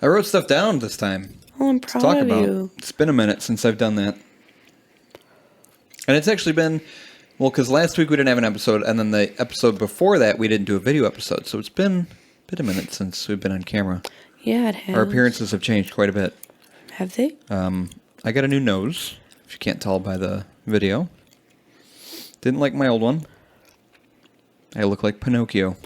I wrote stuff down this time. Oh, I'm proud of you. It's been a minute since I've done that. And it's actually been, well, because last week we didn't have an episode, and then the episode before that we didn't do a video episode. So it's been a minute since we've been on camera. Yeah, it has. Our appearances have changed quite a bit. Have they? I got a new nose, if you can't tell by the video. Didn't like my old one. I look like Pinocchio.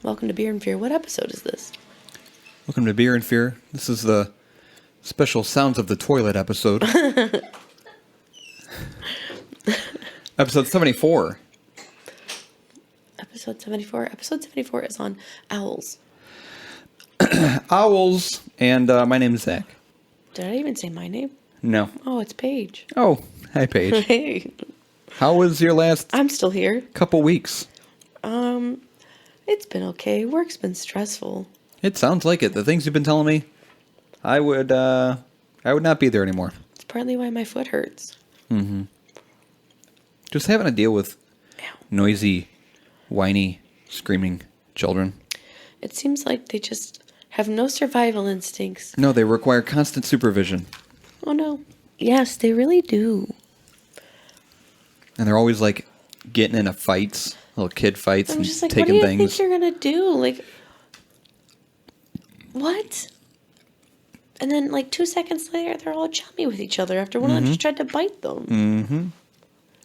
Welcome to Beer and Fear. What episode is this? Welcome to Beer and Fear. This is the special Sounds of the Toilet episode. Episode 74. Episode 74. Episode 74 is on owls. Owls, and my name is Zach. Did I even say my name? No. Oh, it's Paige. Oh, hi Paige. Hey. How was your last I'm still here. couple weeks? It's been okay. Work's been stressful. It sounds like it. The things you've been telling me, I would not be there anymore. It's partly why my foot hurts. Mm-hmm. Just having to deal with noisy, whiny, screaming children. It seems like they just have no survival instincts. No, they require constant supervision. Oh, no. Yes, they really do. And they're always like getting into fights, little kid fights, I'm and just like, taking what do you things. think you're going to do? Like, what? And then, like, 2 seconds later, they're all chummy with each other after one of them just tried to bite them. Mm-hmm.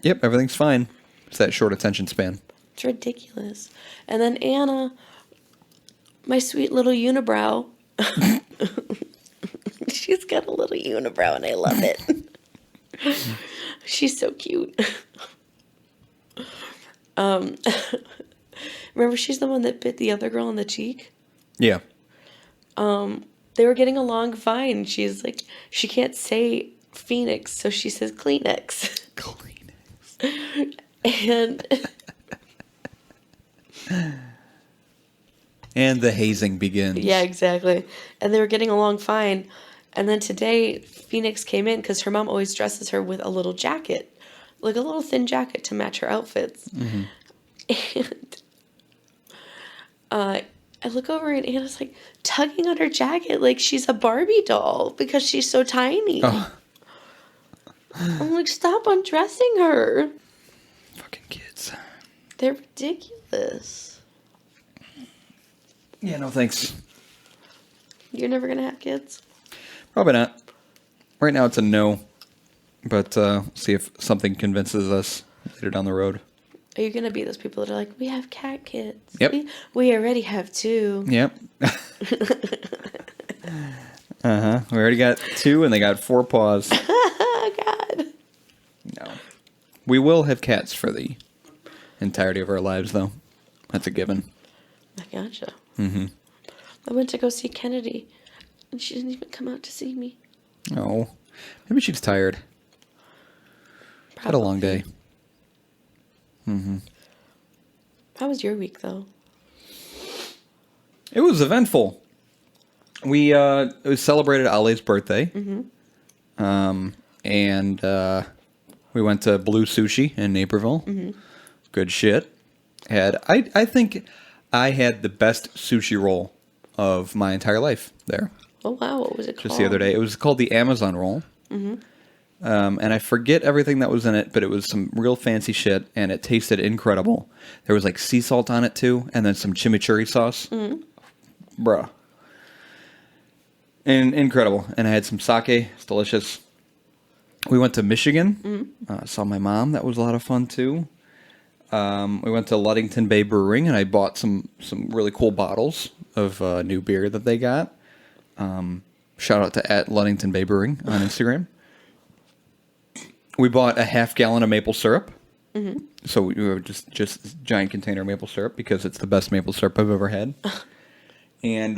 Yep, everything's fine. It's that short attention span. It's ridiculous. And then Anna, my sweet little unibrow, she's got a little unibrow and I love it. She's so cute. Remember, she's the one that bit the other girl on the cheek? Yeah. They were getting along fine. She's like, she can't say Phoenix, so she says Kleenex. And and the hazing begins. yeah, exactly. And they were getting along fine. And then today, Phoenix came in because her mom always dresses her with a little jacket, like a little thin jacket to match her outfits. Mm-hmm. And I look over and Anna's like tugging on her jacket like she's a Barbie doll because she's so tiny. Oh. I'm like, stop undressing her. Fucking kids. They're ridiculous. Yeah, no thanks. You're never going to have kids? Probably not. Right now it's a no. But see if something convinces us later down the road. Are you going to be those people that are like, we have cat kids? Yep. We already have 2. Yep. Uh-huh. We already got 2 and they got 4 paws. Oh, God. No. We will have cats for the entirety of our lives, though. That's a given. I gotcha. Mm-hmm. I went to go see Kennedy, and she didn't even come out to see me. Oh. Maybe she's tired. Had a long day. Mm-hmm. How was your week, though? It was eventful. We celebrated Ali's birthday. Mm-hmm. And we went to Blue Sushi in Naperville. Mm-hmm. Good shit. I think I had the best sushi roll of my entire life there. Oh, wow. What was it called? Just the other day. It was called the Amazon roll. Mm-hmm. And I forget everything that was in it, but it was some real fancy shit, and it tasted incredible. There was like sea salt on it, too, and then some chimichurri sauce. Mm-hmm. Bruh. And incredible. And I had some sake. It's delicious. We went to Michigan. Mm-hmm. Saw my mom. That was a lot of fun, too. We went to Ludington Bay Brewing, and I bought some really cool bottles of new beer that they got. Shout out to @Ludington Bay Brewing on Instagram. We bought a half gallon of maple syrup. Mm-hmm. So we were just a giant container of maple syrup because it's the best maple syrup I've ever had. And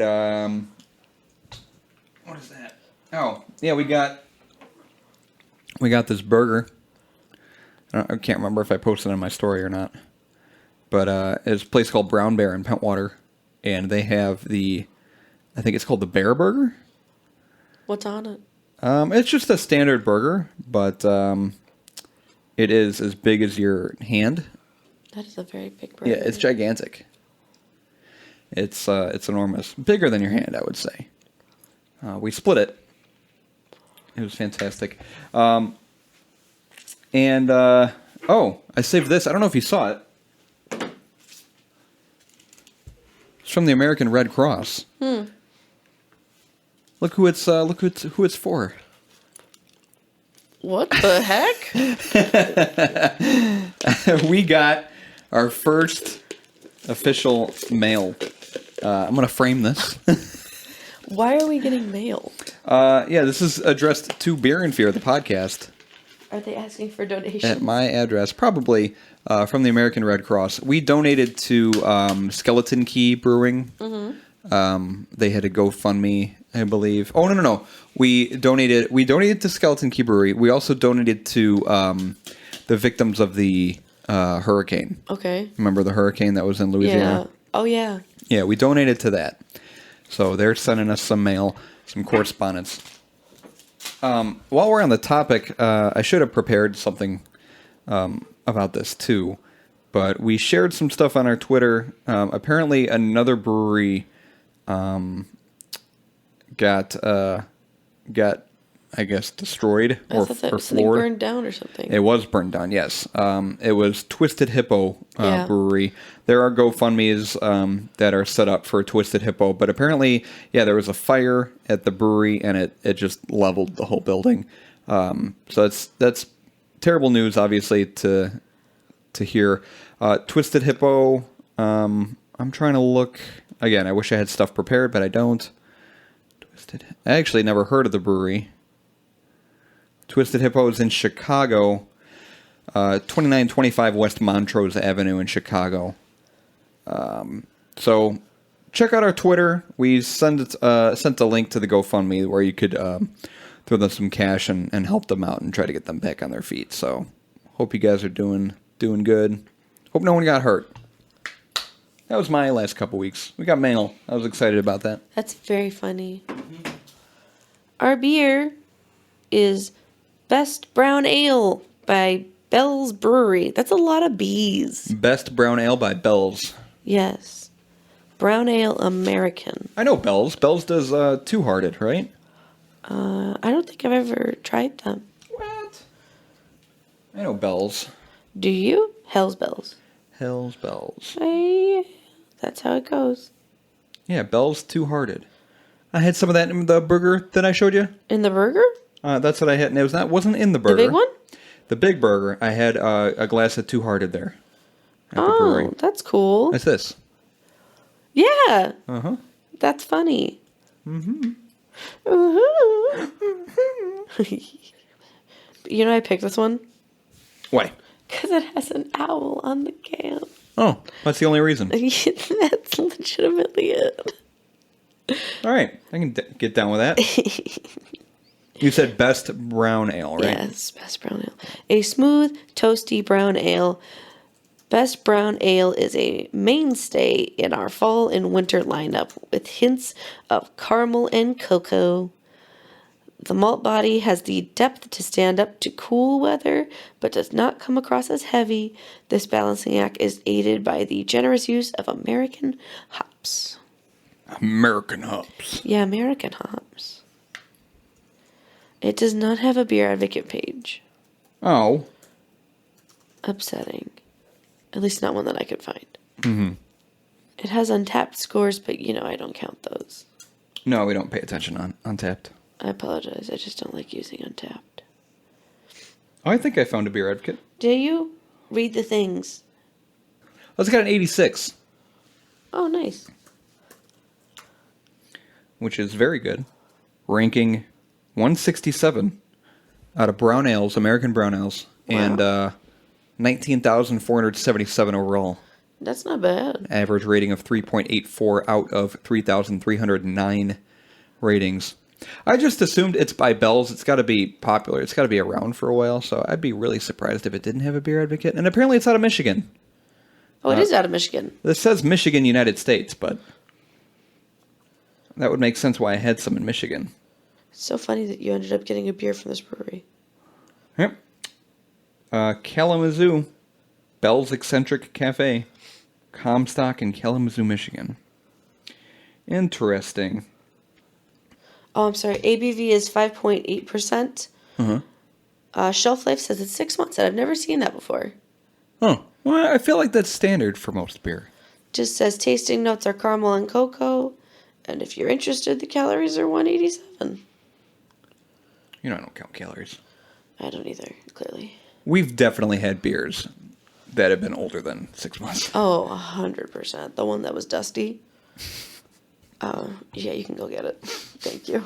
what is that? Oh, yeah, we got this burger. I can't remember if I posted it on my story or not. But it's a place called Brown Bear in Pentwater, and they have I think it's called the Bear Burger. What's on it? It's just a standard burger, but it is as big as your hand. That is a very big burger. Yeah, it's gigantic. It's enormous, bigger than your hand, I would say. We split it. It was fantastic. I saved this. I don't know if you saw it. It's from the American Red Cross. Look who it's for. What the heck? We got our first official mail. I'm gonna frame this. Why are we getting mail? Yeah, this is addressed to Beer and Fear, the podcast. Are they asking for donations? At my address, probably from the American Red Cross. We donated to Skeleton Key Brewing. Mm-hmm. They had a GoFundMe, I believe. Oh no! We donated to Skeleton Key Brewery. We also donated to the victims of the hurricane. Okay. Remember the hurricane that was in Louisiana? Yeah. Oh yeah. Yeah, we donated to that. So they're sending us some mail, some correspondence. While we're on the topic, I should have prepared something about this too, but we shared some stuff on our Twitter. Apparently, another brewery got I guess destroyed I thought that was something floored. burned down or something. It was burned down. Yes, it was Twisted Hippo Yeah. Brewery. There are GoFundmes that are set up for Twisted Hippo, but apparently, yeah, there was a fire at the brewery and it just leveled the whole building. So that's terrible news, obviously, to hear. Twisted Hippo. I'm trying to look again. I wish I had stuff prepared, but I don't. I actually never heard of the brewery. Twisted Hippo is in Chicago, 2925 West Montrose Avenue in Chicago. So check out our Twitter. We sent a link to the GoFundMe where you could throw them some cash and help them out and try to get them back on their feet. So hope you guys are doing good. Hope no one got hurt. That was my last couple weeks. We got mail. I was excited about that. That's very funny. Our beer is Best Brown Ale by Bell's Brewery. That's a lot of B's. Best Brown Ale by Bell's. Yes. Brown Ale American. I know Bell's. Bell's does Two Hearted, right? I don't think I've ever tried them. What? I know Bell's. Do you? Hell's Bells. Hell's Bells. That's how it goes. Yeah, Bell's Two Hearted. I had some of that in the burger that I showed you. In the burger? That's what I had. And it wasn't in the burger. The big one? The big burger. I had a glass of Two Hearted there. At the brewery. That's cool. That's this. Yeah. Uh-huh. That's funny. Mm-hmm. You know I picked this one? Why? Because it has an owl on the can. Oh, that's the only reason. That's legitimately it. All right. I can get down with that. You said best brown ale, right? Yes, best brown ale. A smooth, toasty brown ale. Best brown ale is a mainstay in our fall and winter lineup with hints of caramel and cocoa. The malt body has the depth to stand up to cool weather, but does not come across as heavy. This balancing act is aided by the generous use of American hops. American hops. Yeah, American hops. It does not have a beer advocate page. Oh. Upsetting. At least not one that I could find. Mm-hmm. It has Untapped scores, but I don't count those. No, we don't pay attention on Untapped. I apologize. I just don't like using Untapped. Oh, I think I found a beer advocate. Do you? Read the things. Oh, it's got an 86. Oh, nice. Which is very good. Ranking 167 out of brown ales, American brown ales, Wow. and 19,477 overall. That's not bad. Average rating of 3.84 out of 3,309 ratings. I just assumed it's by Bell's. It's got to be popular. It's got to be around for a while. So I'd be really surprised if it didn't have a beer advocate. And apparently it's out of Michigan. Oh, it is out of Michigan. This says Michigan, United States, but that would make sense why I had some in Michigan. It's so funny that you ended up getting a beer from this brewery. Yep. Kalamazoo. Bell's Eccentric Cafe. Comstock in Kalamazoo, Michigan. Interesting. Oh, I'm sorry. ABV is 5.8%. Shelf life says it's 6 months, and I've never seen that before. Oh, well, I feel like that's standard for most beer. Just says tasting notes are caramel and cocoa, and if you're interested, the calories are 187. You know, I don't count calories. I don't either, clearly. We've definitely had beers that have been older than 6 months. Oh, 100%. The one that was dusty. Yeah, you can go get it. Thank you.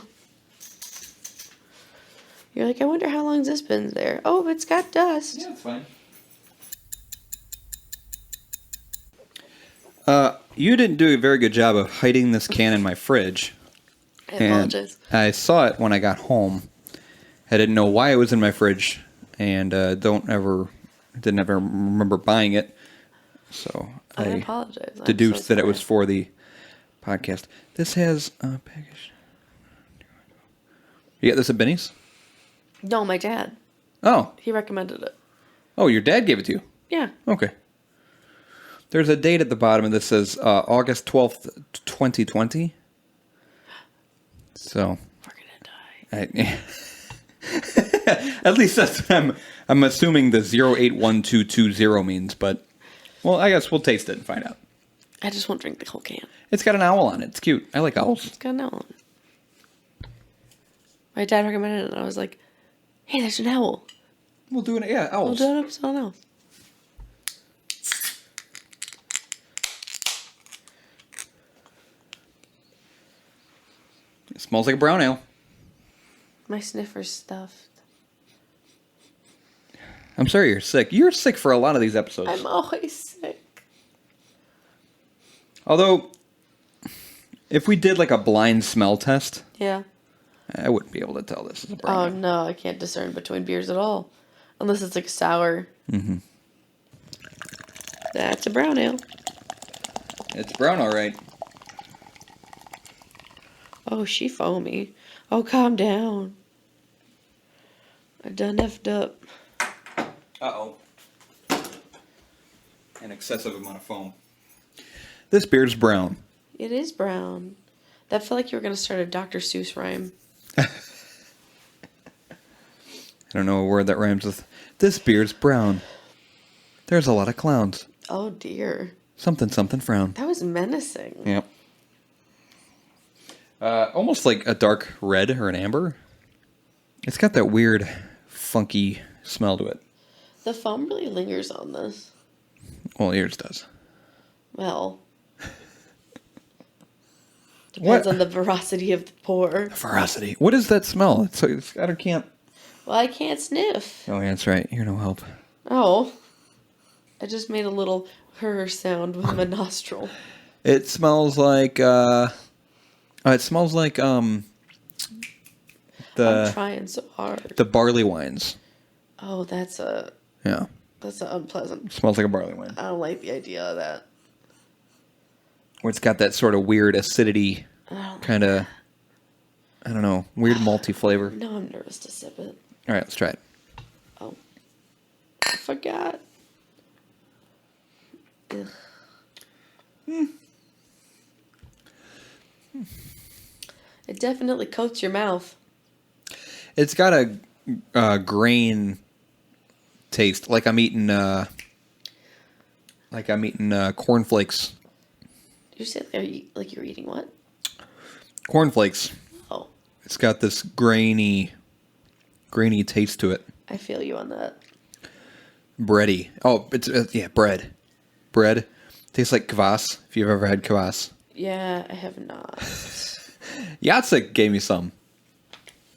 You're like, I wonder how long this been there. Oh, it's got dust. Yeah, it's fine. You didn't do a very good job of hiding this can in my fridge. I apologize. And I saw it when I got home. I didn't know why it was in my fridge, and didn't ever remember buying it. So I apologize. Deduced that it was for the podcast. This has a package. You got this at Benny's? No, my dad. Oh. He recommended it. Oh, your dad gave it to you? Yeah. Okay. There's a date at the bottom, and this says August 12th, 2020. So. We're going to die. At least that's what I'm assuming the 081220 means, but, well, I guess we'll taste it and find out. I just won't drink the whole can. It's got an owl on it. It's cute. I like owls. It's got an owl on it. My dad recommended it, and I was like, hey, there's an owl. We'll do it. Yeah, owls. We'll do an episode on owls. It smells like a brown ale. My sniffer's stuffed. I'm sorry you're sick. You're sick for a lot of these episodes. I'm always sick. Although, if we did like a blind smell test, Yeah. I wouldn't be able to tell this is a brown Oh, ale. no, I can't discern between beers at all. Unless it's like sour. Mm-hmm. That's a brown ale. It's brown, all right. Oh, she foamy. Oh, calm down. I done effed up. Uh-oh. An excessive amount of foam. This beer's brown. It is brown. That felt like you were going to start a Dr. Seuss rhyme. I don't know a word that rhymes with this beer's brown. There's a lot of clowns. Oh, dear. Something, something, frown. That was menacing. Yep. Almost like a dark red or an amber. It's got that weird, funky smell to it. The foam really lingers on this. Well, yours does. Well, depends on the veracity of the pour. Veracity. What is that smell? I can't. Well, I can't sniff. Oh, yeah, that's right. You're no help. Oh. I just made a little her sound with my nostril. It smells like, I'm trying so hard. the barley wines. Oh, that's unpleasant. Smells like a barley wine. I don't like the idea of that. Where it's got that sort of weird acidity, kind of, I don't know, weird malty flavor. No, I'm nervous to sip it. All right, let's try it. Oh. I forgot. Ugh. It definitely coats your mouth. It's got a grain taste, like I'm eating cornflakes. Did you say like you're eating what? Cornflakes. Oh, It's got this grainy taste to it. I feel you on that. Bready. Oh, it's bread. Bread. Tastes like kvass, if you've ever had kvass. Yeah, I have not. Jacek gave me some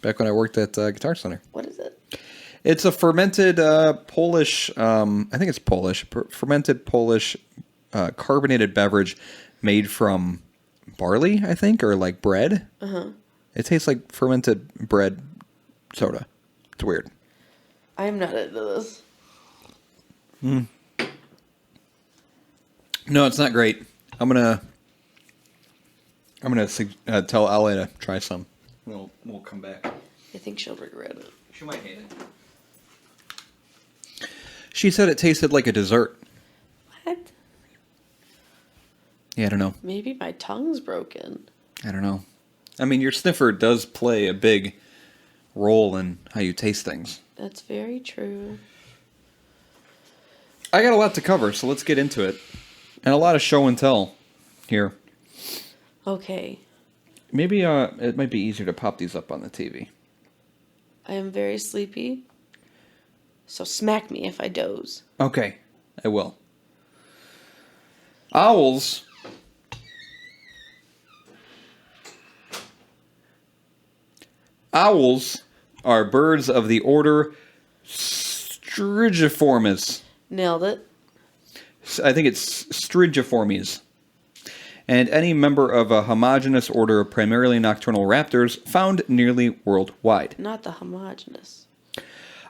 back when I worked at Guitar Center. What is it? It's a fermented Polish, I think it's Polish, fermented Polish carbonated beverage made from barley, I think, or like bread. Uh-huh. It tastes like fermented bread soda. It's weird. I'm not into this. No, it's not great. I'm gonna tell Ally to try some. We'll come back. I think she'll regret it. She might hate it. She said it tasted like a dessert. What? Yeah, I don't know. Maybe my tongue's broken. I don't know. I mean, your sniffer does play a big role in how you taste things. That's very true. I got a lot to cover, so let's get into it. And a lot of show and tell here. Okay. Maybe it might be easier to pop these up on the TV. I am very sleepy. So smack me if I doze. Okay, I will. Owls are birds of the order Strigiformes. Nailed it. I think it's Strigiformes. And any member of a homogeneous order of primarily nocturnal raptors found nearly worldwide. Not the homogeneous.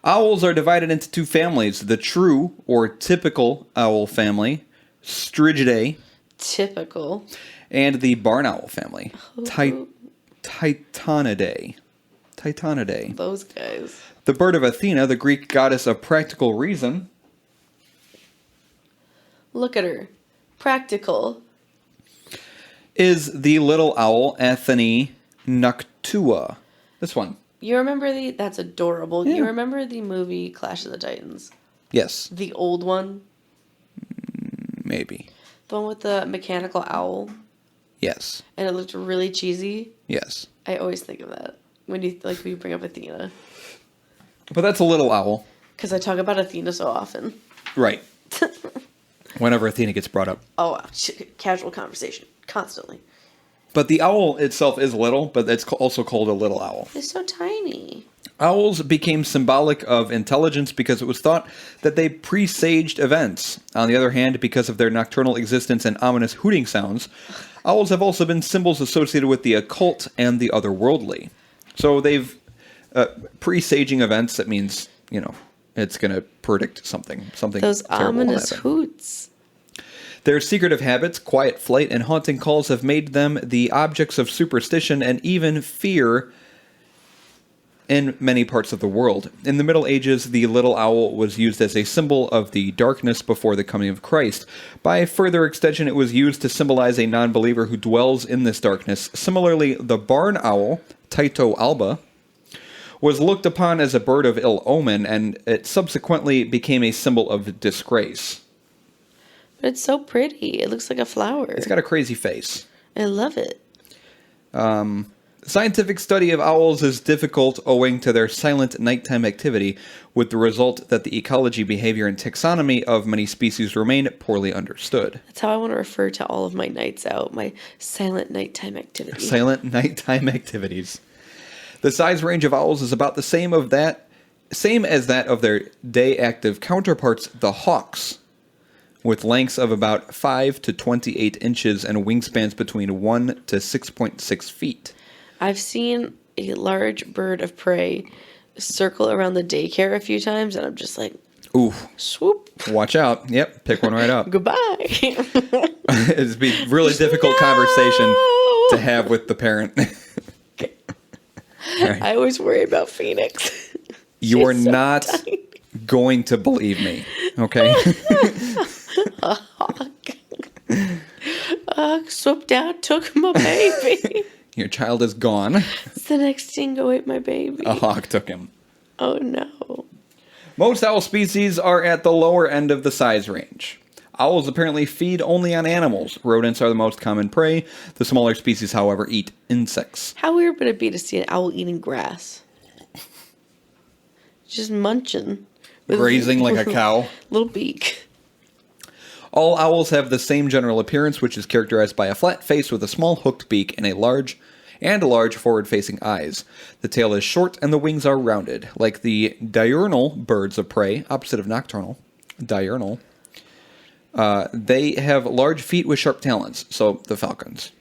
Owls are divided into two families, the true or typical owl family, Strigidae, Typical. and the barn owl family, Ooh. Titanidae. Those guys. The bird of Athena, the Greek goddess of practical reason, Look at her. Practical. is the little owl Athene noctua. This one. You remember that's adorable. Yeah. You remember the movie Clash of the Titans? Yes, The old one? maybe. The one with the mechanical owl? Yes. And it looked really cheesy? Yes. I always think of that when you bring up Athena. But that's a little owl. Because I talk about Athena so often. Right. Whenever Athena gets brought up. Oh, wow. Casual conversation. Constantly. But the owl itself is little, but it's also called a little owl. It's so tiny. Owls became symbolic of intelligence because it was thought that they presaged events. On the other hand, because of their nocturnal existence and ominous hooting sounds, owls have also been symbols associated with the occult and the otherworldly. So they've presaging events. That means, it's going to predict something. Those terrible will ominous happen. hoots. Their secretive habits, quiet flight, and haunting calls have made them the objects of superstition and even fear in many parts of the world. In the Middle Ages, the little owl was used as a symbol of the darkness before the coming of Christ. By further extension, it was used to symbolize a non-believer who dwells in this darkness. Similarly, the barn owl, Tyto alba, was looked upon as a bird of ill omen, and it subsequently became a symbol of disgrace. But it's so pretty. It looks like a flower. It's got a crazy face. I love it. Scientific study of owls is difficult owing to their silent nighttime activity, with the result that the ecology, behavior, and taxonomy of many species remain poorly understood. That's how I want to refer to all of my nights out. My silent nighttime activity. Silent nighttime activities. The size range of owls is about the same as that of their day-active counterparts, the hawks, with lengths of about 5 to 28 inches and wingspans between 1 to 6.6 feet. I've seen a large bird of prey circle around the daycare a few times, and I'm just like, Ooh, swoop. watch out. Yep, pick one right up. Goodbye. It'd be a really difficult conversation to have with the parent. Right. I always worry about Phoenix. You are so not tiny. going to believe me, okay? A hawk. Swooped out, took my baby. Your child is gone. It's the next thing, go ate my baby. A hawk took him. Oh no. Most owl species are at the lower end of the size range. Owls apparently feed only on animals. Rodents are the most common prey. The smaller species, however, eat insects. How weird would it be to see an owl eating grass? Just munching. With Grazing like a cow. Little beak. All owls have the same general appearance, which is characterized by a flat face with a small hooked beak and large forward-facing eyes. The tail is short and the wings are rounded. Like the diurnal birds of prey, opposite of nocturnal, diurnal, they have large feet with sharp talons. So the falcons.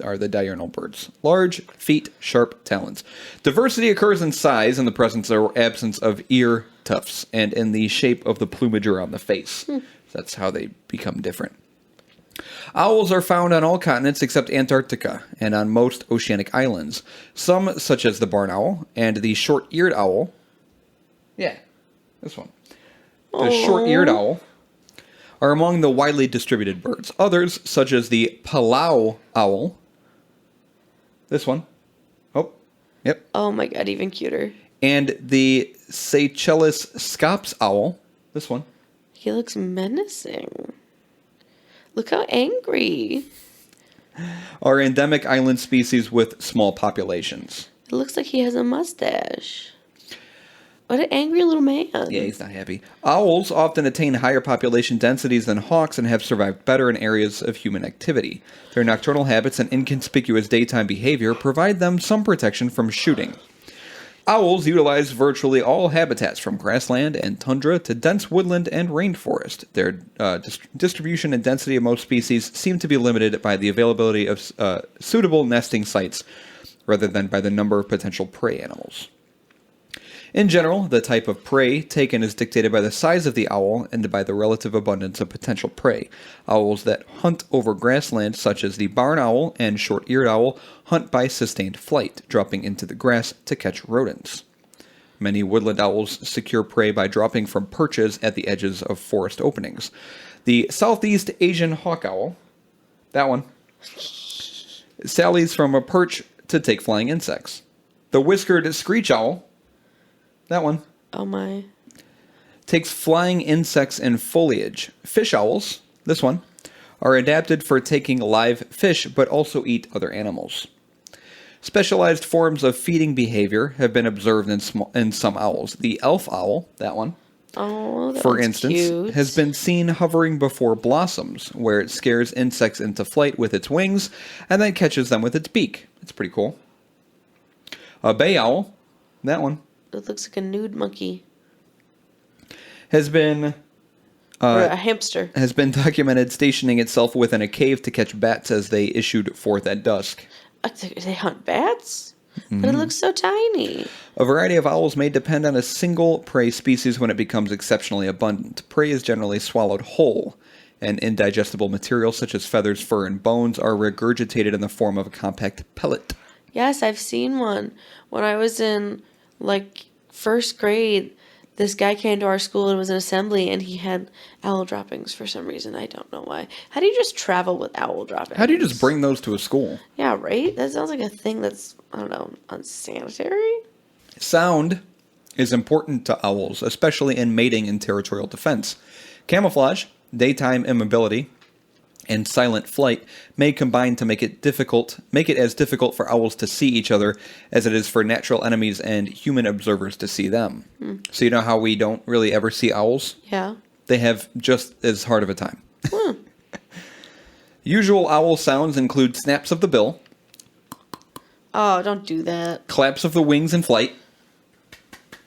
are the diurnal birds. Large feet, sharp talons. Diversity occurs in size in the presence or absence of ear tufts and in the shape of the plumage around the face. That's how they become different. Owls are found on all continents except Antarctica and on most oceanic islands. Some, such as the barn owl and the short-eared owl. Yeah, this one. The short-eared owl are among the widely distributed birds. Others, such as the Palau owl. This one. Oh, yep. Oh my god, even cuter. And the Seychelles scops owl. This one. He looks menacing. Look how angry. Are endemic island species with small populations. It looks like he has a mustache. What an angry little man. Yeah, he's not happy. Owls often attain higher population densities than hawks and have survived better in areas of human activity. Their nocturnal habits and inconspicuous daytime behavior provide them some protection from shooting. Owls utilize virtually all habitats from grassland and tundra to dense woodland and rainforest. Their distribution and density of most species seem to be limited by the availability of suitable nesting sites rather than by the number of potential prey animals. In general, the type of prey taken is dictated by the size of the owl and by the relative abundance of potential prey. Owls that hunt over grassland, such as the barn owl and short-eared owl, hunt by sustained flight, dropping into the grass to catch rodents. Many woodland owls secure prey by dropping from perches at the edges of forest openings. The Southeast Asian hawk owl, that one, sallies from a perch to take flying insects. The whiskered screech owl, that one. Oh my. Takes flying insects and foliage. Fish owls, this one, are adapted for taking live fish but also eat other animals. Specialized forms of feeding behavior have been observed in some owls. The elf owl, that one, for instance, cute. has been seen hovering before blossoms, where it scares insects into flight with its wings and then catches them with its beak. It's pretty cool. A bay owl, that one, It looks like a nude monkey. has been Or a hamster. has been documented stationing itself within a cave to catch bats as they issued forth at dusk. They hunt bats? But it looks so tiny. A variety of owls may depend on a single prey species when it becomes exceptionally abundant. Prey is generally swallowed whole, and indigestible material such as feathers, fur, and bones are regurgitated in the form of a compact pellet. Yes, I've seen one. When I was in, first grade, this guy came to our school and was in assembly, and he had owl droppings for some reason. I don't know why. How do you just travel with owl droppings? How do you just bring those to a school? Yeah, right? That sounds like a thing that's, I don't know, unsanitary? Sound is important to owls, especially in mating and territorial defense. Camouflage, daytime immobility, and silent flight may combine to make it as difficult for owls to see each other as it is for natural enemies and human observers to see them. So you know how we don't really ever see owls? Yeah. They have just as hard of a time. Usual owl sounds include snaps of the bill, Oh, don't do that. claps of the wings in flight,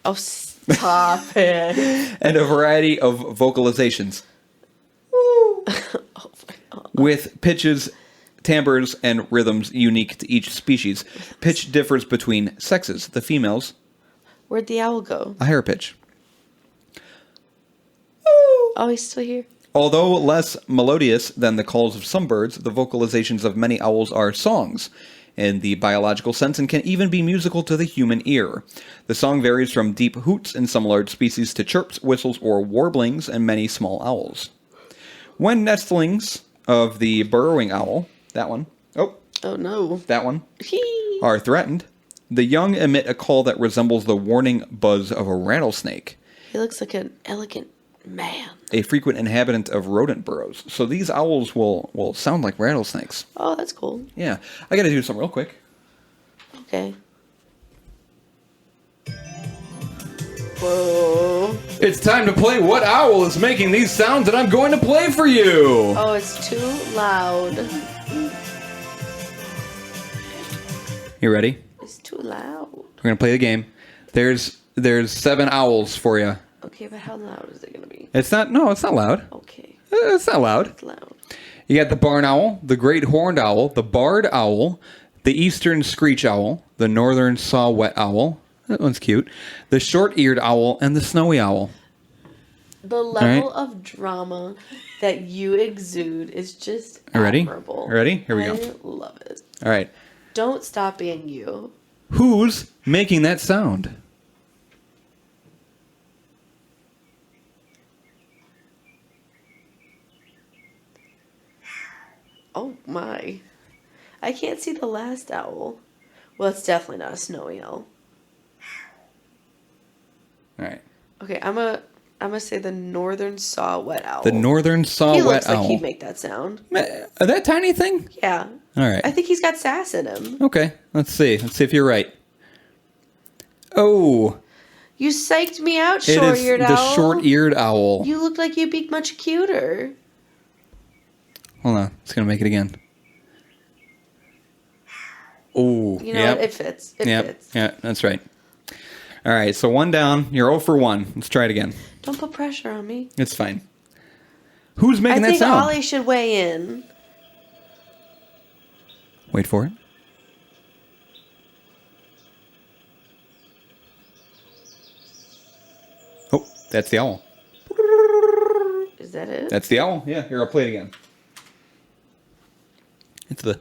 Oh, stop it. and a variety of vocalizations. With pitches, timbres, and rhythms unique to each species. Pitch differs between sexes. The females, Where'd the owl go? a higher pitch. Oh, he's still here. Although less melodious than the calls of some birds, the vocalizations of many owls are songs in the biological sense and can even be musical to the human ear. The song varies from deep hoots in some large species to chirps, whistles, or warblings in many small owls. When nestlings of the burrowing owl, that one, Oh no. that one, Hee. are threatened, the young emit a call that resembles the warning buzz of a rattlesnake, He looks like an elegant man. a frequent inhabitant of rodent burrows. So these owls will sound like rattlesnakes. Oh, that's cool. Yeah. I gotta do something real quick. Okay. Whoa. It's time to play What Owl is Making These Sounds, and I'm going to play for you! Oh, it's too loud. You ready? It's too loud. We're gonna play the game. There's 7 owls for you. Okay, but how loud is it gonna be? It's not loud. Okay, It's not loud. it's loud. You got the barn owl, the great horned owl, the barred owl, the eastern screech owl, the northern saw-whet owl. That one's cute. The short-eared owl, and the snowy owl. The level of drama that you exude is just Ready? admirable. Ready? Here we go. I love it. All right. Don't stop being you. Who's making that sound? Oh my. I can't see the last owl. Well, it's definitely not a snowy owl. All right. Okay, I'm gonna say the northern saw-whet owl. The northern He saw-whet looks owl. like he'd make that sound. That tiny thing? Yeah. All right. I think he's got sass in him. Okay. Let's see. Let's see if you're right. Oh. You psyched me out, It is short-eared owl. the short-eared owl. You look like you'd be much cuter. Hold on. It's going to make it again. Oh. You know what? It fits. It fits. Yeah, that's right. All right. So 1 down. You're 0 for 1. Let's try it again. Don't put pressure on me. It's fine. Who's making I that think sound? Ollie should weigh in. Wait for it. Oh, that's the owl. Is that it? That's the owl. Yeah, here, I'll play it again. It's the...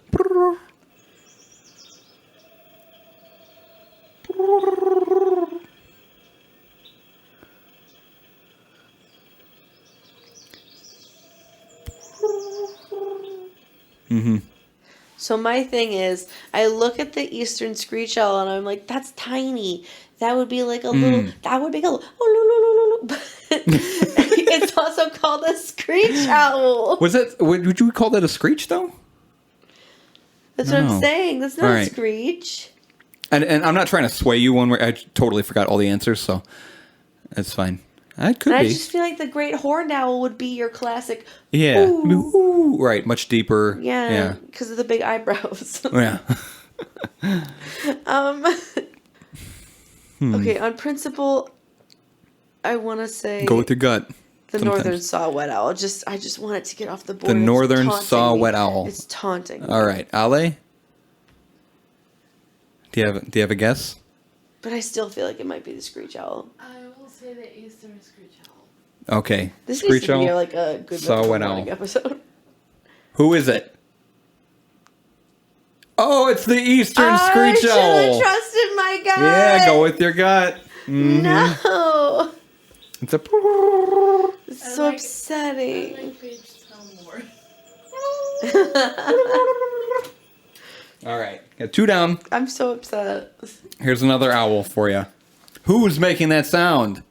Mm-hmm. So my thing is, I look at the eastern screech owl and I'm like, that's tiny. That would be like a little. That would be a little. But it's also called a screech owl. Was that... Would you call that a screech, though? That's what No. I'm saying. That's not All a right. screech. And I'm not trying to sway you one way. I totally forgot all the answers, so that's fine. It could And be. I just feel like the great horned owl would be your classic. Yeah. Ooh. Ooh, right. Much deeper. Yeah, because of the big eyebrows. Yeah. Okay, on principle, I want to say Go with your gut. the sometimes. northern saw-whet owl. I just want it to get off the board. The It's northern taunting saw-whet me. owl. It's taunting. All right. Ale? Do you have a guess? But I still feel like it might be the screech owl. I will say the eastern screech owl. Okay. This Screech needs to be owl. like a good Saw-whet morning owl. episode. Who is it? Oh, it's the eastern I screech should have owl. trusted my gut. Yeah, go with your gut. Mhm. No. It's a... It's I so like- upsetting. I like Paige to tell more. All right. Got 2 down. I'm so upset. Here's another owl for you. Who's making that sound?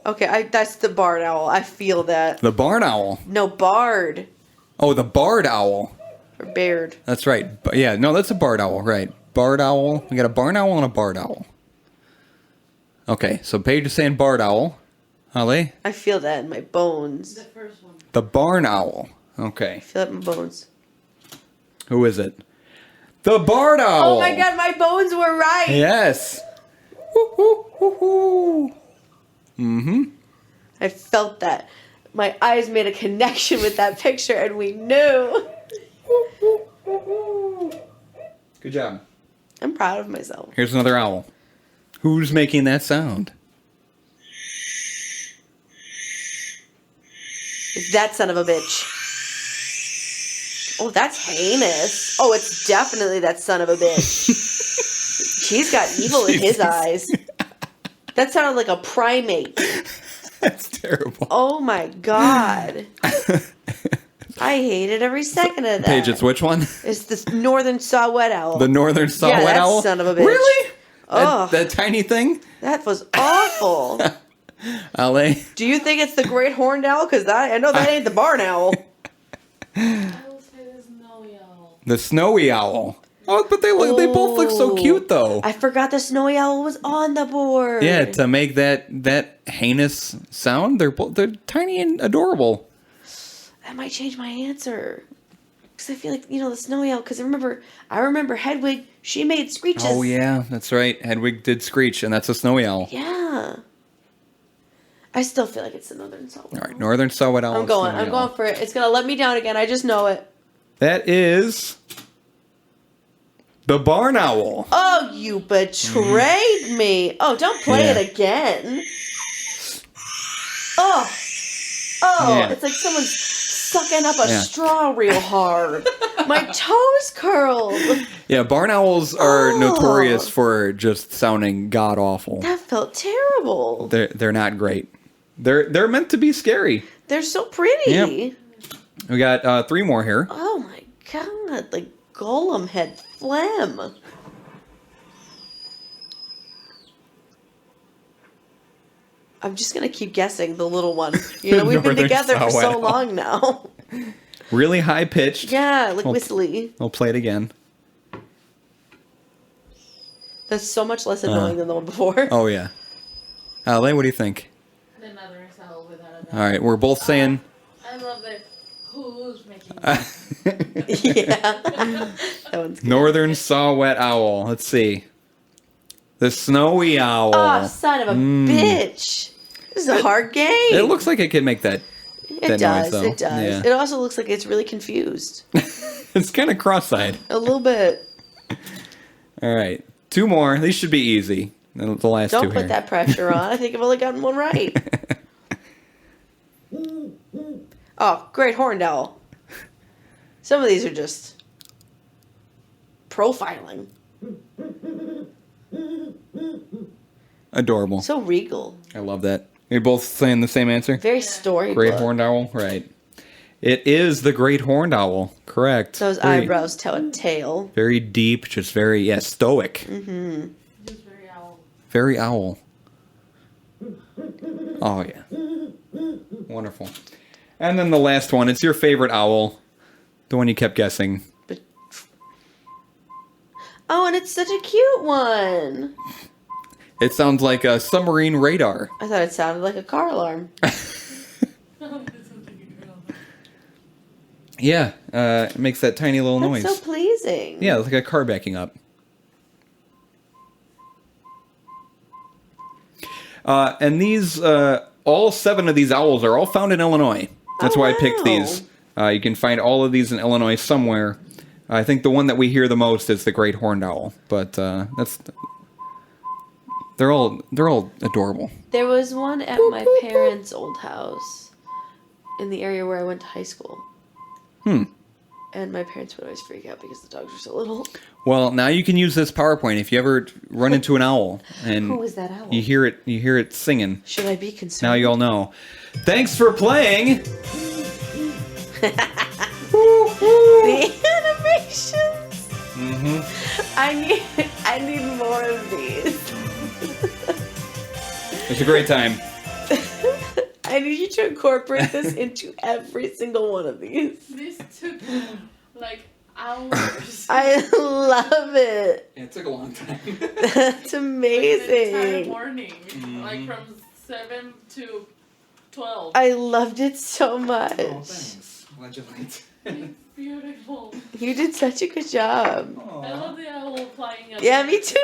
Okay, that's the barred owl. I feel that. The barn owl. No, barred. Oh, the barred owl. Or bared. That's right. Yeah, no, that's a barred owl, right. Barred owl. We got a barn owl and a barred owl. Okay, so Paige is saying barred owl. Ale? I feel that in my bones. The first one. The barn owl. I Okay. feel it in my bones. Who is it? The barred owl. Oh my god, my bones were right. Yes. Woo-hoo-hoo-hoo. Mm-hmm. I felt that. My eyes made a connection with that picture and we knew. Good job. I'm proud of myself. Here's another owl. Who's making that sound? It's that son of a bitch. Oh, that's heinous. Oh, it's definitely that son of a bitch. He's got evil in his eyes. That sounded like a primate. That's terrible. Oh my god. I hated every second of that. Paige, it's which one? It's this northern saw-whet owl. The northern saw-whet that owl? son of a bitch. Really? Ugh. That tiny thing? That was awful. Ale? Do you think it's the great horned owl? Because I know that ain't the barn owl. I will say the snowy owl. The snowy owl. Oh, but they both look so cute, though. I forgot the snowy owl was on the board. Yeah, to make that heinous sound, they're tiny and adorable. That might change my answer. Because I feel like, the snowy owl. Because I remember Hedwig, she made screeches. Oh, yeah, that's right. Hedwig did screech, and that's a snowy owl. Yeah. I still feel like it's the northern saw-whet All right, owl. northern saw-whet owl. I'm and going. snowy I'm owl. going for it. It's gonna let me down again. I just know it. That is the barn owl. Oh, you betrayed me. Oh, don't play Yeah. it again. Oh, Yeah. it's like someone's sucking up a Yeah. straw real hard. My toes curled. Yeah, barn owls are Oh. notorious for just sounding god awful. That felt terrible. They're not great. They're meant to be scary. They're so pretty. Yep. We got 3 more here. Oh my god, the golem head phlegm. I'm just gonna keep guessing the little one. You know, we've been Northern together for saw-whet so owl. long now. Really high pitched. Yeah, like Well, whistly. I'll play it again. That's so much less annoying than the one before. Oh yeah. Ale, what do you think? The northern saw without a doubt. All right, we're both saying. I love it. Who's making Yeah. That one's good. Northern saw-whet owl. Let's see. The snowy owl. Oh, son of a bitch. This is a hard game. It looks like it could make that. It that does. noise, though. It does. Yeah. It also looks like it's really confused. It's kind of cross-eyed. A little bit. All right, 2 more. These should be easy. The last 2 Don't here. put that pressure on. I think I've only gotten one right. Oh, great horned owl. Some of these are just profiling. Adorable. So regal. I love that. You're both saying the same answer? Very storybook. Great horned owl? Right. It is the great horned owl. Correct. Those Very- eyebrows tell a tale. Very deep, just very, stoic. just very owl? Very owl. Oh, yeah. Wonderful. And then the last one. It's your favorite owl. The one you kept guessing. But oh, and it's such a cute one. It sounds like a submarine radar. I thought it sounded like a car alarm. Yeah, it makes that tiny little That's noise. so pleasing. Yeah, it's like a car backing up. And these, all 7 of these owls are all found in Illinois. That's Oh, why I picked wow. these. You can find all of these in Illinois somewhere. I think the one that we hear the most is the great horned owl, but they're all adorable. There was one at my parents' old house in the area where I went to high school. And my parents would always freak out because the dogs were so little. Well, now you can use this PowerPoint if you ever run into an owl and Who is that owl? you hear it singing. Should I be concerned? Now you all know. Thanks for playing. The animations. I need more of these. It's a great time. I need you to incorporate this into every single one of these. This took like hours. I love it. It took a long time. That's The entire amazing. morning, like from 7 to 12. I loved it so much. Thanks. Glad you liked It's beautiful. You did such a good job. I love the owl flying up. Yeah, me too.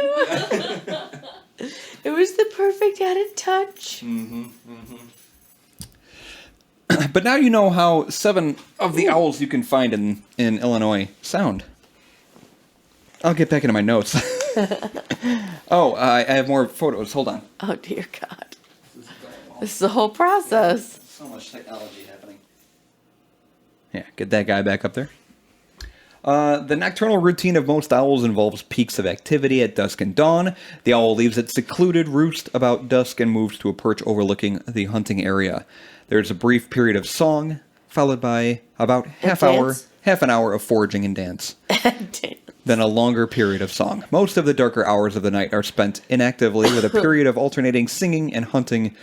It was the perfect added touch. But now you know how 7 of the owls you can find in Illinois sound. I'll get back into my notes. I have more photos. Hold on. Oh dear God. This is a whole process. So much technology happening. Yeah, get that guy back up there. The nocturnal routine of most owls involves peaks of activity at dusk and dawn. The owl leaves its secluded roost about dusk and moves to a perch overlooking the hunting area. There's a brief period of song, followed by about half an hour of foraging and dance. Then a longer period of song. Most of the darker hours of the night are spent inactively, with a period of alternating singing and hunting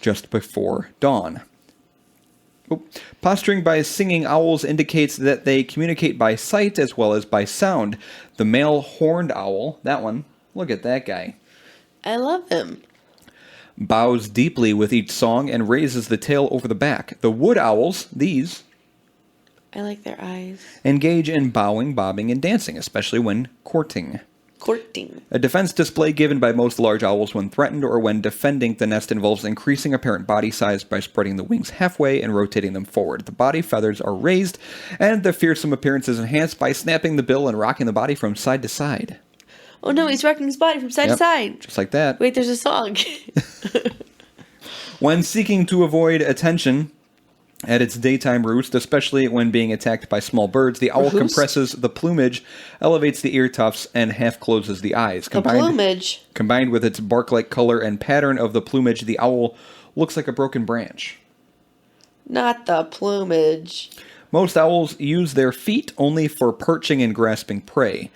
just before dawn. Posturing by singing owls indicates that they communicate by sight as well as by sound. The male horned owl, that one, look at that guy, I love him. bows deeply with each song and raises the tail over the back. The wood owls, these, I like their eyes. engage in bowing, bobbing, and dancing, especially when courting. Courting. A defense display given by most large owls when threatened or when defending the nest involves increasing apparent body size by spreading the wings halfway and rotating them forward. The body feathers are raised, and the fearsome appearance is enhanced by snapping the bill and rocking the body from side to side. Oh no, he's rocking his body from side to side. Just like that. Wait, there's a song. When seeking to avoid attention at its daytime roost, especially when being attacked by small birds, the owl compresses the plumage, elevates the ear tufts, and half closes the eyes. Plumage? Combined with its bark-like color and pattern of the plumage, the owl looks like a broken branch. Not the plumage. Most owls use their feet only for perching and grasping prey.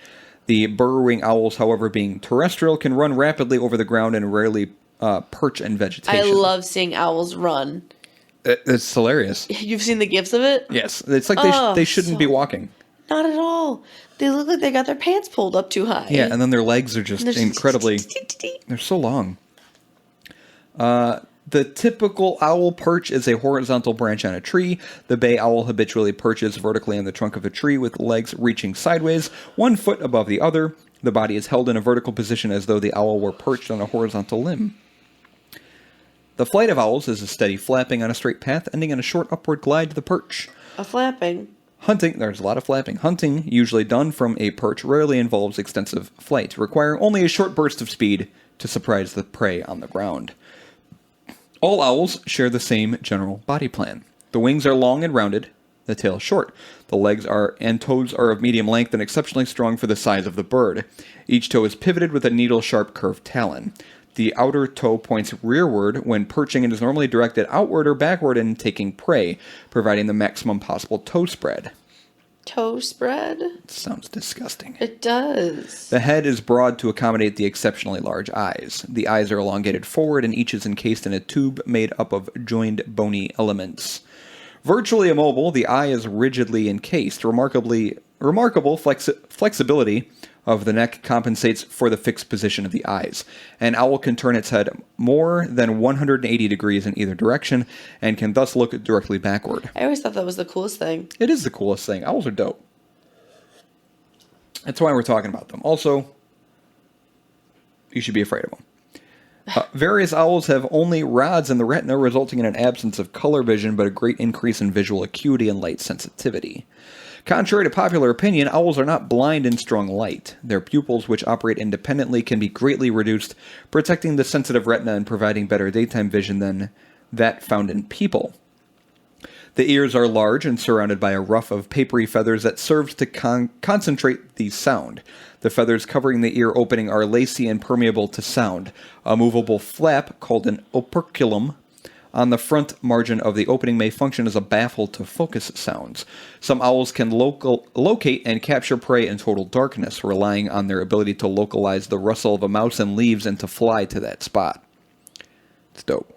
The burrowing owls, however, being terrestrial, can run rapidly over the ground and rarely perch in vegetation. I love seeing owls run. It's hilarious. You've seen the gifs of it? Yes. It's like they shouldn't be walking. Not at all. They look like they got their pants pulled up too high. Yeah, and then their legs are just incredibly... They're so long. The typical owl perch is a horizontal branch on a tree. The bay owl habitually perches vertically on the trunk of a tree with legs reaching sideways, 1 foot above the other. The body is held in a vertical position as though the owl were perched on a horizontal limb. The flight of owls is a steady flapping on a straight path, ending in a short upward glide to the perch. A flapping. Hunting, there's a lot of flapping. Hunting, usually done from a perch, rarely involves extensive flight, requiring only a short burst of speed to surprise the prey on the ground. All owls share the same general body plan. The wings are long and rounded, the tail short. The legs and toes are of medium length and exceptionally strong for the size of the bird. Each toe is pivoted with a needle-sharp curved talon. The outer toe points rearward when perching and is normally directed outward or backward in taking prey, providing the maximum possible toe spread. Toe spread? Sounds disgusting. It does. The head is broad to accommodate the exceptionally large eyes. The eyes are elongated forward and each is encased in a tube made up of joined bony elements. Virtually immobile, the eye is rigidly encased. Remarkable flexibility of the neck compensates for the fixed position of the eyes. An owl can turn its head more than 180 degrees in either direction and can thus look directly backward. I always thought that was the coolest thing. It is the coolest thing. Owls are dope. That's why we're talking about them. Also, you should be afraid of them. Various owls have only rods in the retina, resulting in an absence of color vision, but a great increase in visual acuity and light sensitivity. Contrary to popular opinion, owls are not blind in strong light. Their pupils, which operate independently, can be greatly reduced, protecting the sensitive retina and providing better daytime vision than that found in people. The ears are large and surrounded by a ruff of papery feathers that serves to concentrate the sound. The feathers covering the ear opening are lacy and permeable to sound. A movable flap, called an operculum, on the front margin of the opening may function as a baffle to focus sounds. Some owls can locate and capture prey in total darkness, relying on their ability to localize the rustle of a mouse and leaves and to fly to that spot. It's dope.